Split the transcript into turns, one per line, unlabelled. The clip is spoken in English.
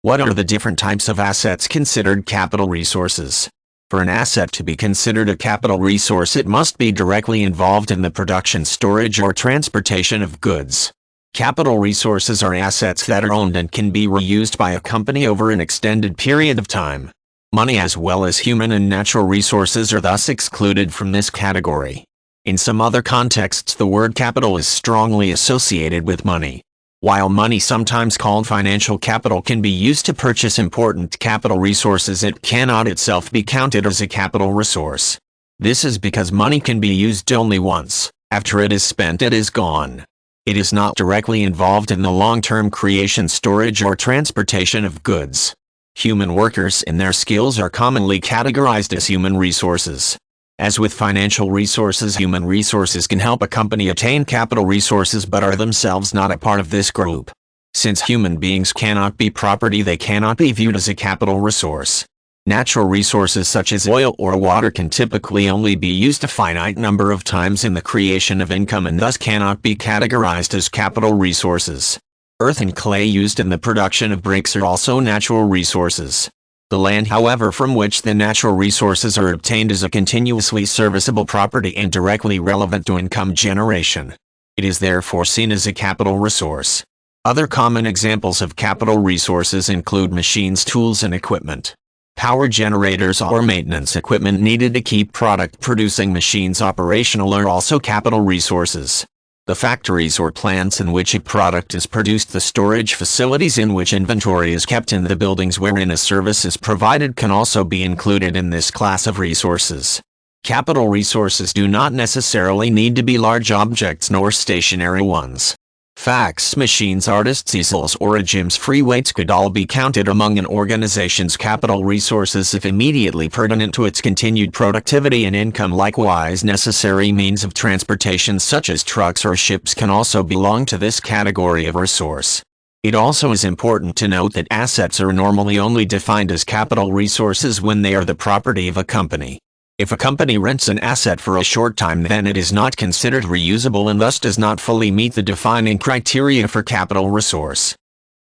What are the different types of assets considered capital resources? For an asset to be considered a capital resource, it must be directly involved in the production, storage, or transportation of goods. Capital resources are assets that are owned and can be reused by a company over an extended period of time. Money as well as human and natural resources are thus excluded from this category. In some other contexts, the word capital is strongly associated with money. While money, sometimes called financial capital, can be used to purchase important capital resources, it cannot itself be counted as a capital resource. This is because money can be used only once. After it is spent, it is gone. It is not directly involved in the long-term creation, storage, or transportation of goods. Human workers and their skills are commonly categorized as human resources. As with financial resources, human resources can help a company attain capital resources but are themselves not a part of this group. Since human beings cannot be property, they cannot be viewed as a capital resource. Natural resources such as oil or water can typically only be used a finite number of times in the creation of income and thus cannot be categorized as capital resources. Earth and clay used in the production of bricks are also natural resources. The land, however, from which the natural resources are obtained is a continuously serviceable property and directly relevant to income generation. It is therefore seen as a capital resource. Other common examples of capital resources include machines, tools, and equipment. Power generators or maintenance equipment needed to keep product-producing machines operational are also capital resources. The factories or plants in which a product is produced, the storage facilities in which inventory is kept, and the buildings wherein a service is provided can also be included in this class of resources. Capital resources do not necessarily need to be large objects nor stationary ones. Fax machines, artists' easels, or a gym's free weights could all be counted among an organization's capital resources if immediately pertinent to its continued productivity and income. Likewise, necessary means of transportation such as trucks or ships can also belong to this category of resource. It also is important to note that assets are normally only defined as capital resources when they are the property of a company. If a company rents an asset for a short time, then it is not considered reusable and thus does not fully meet the defining criteria for capital resource.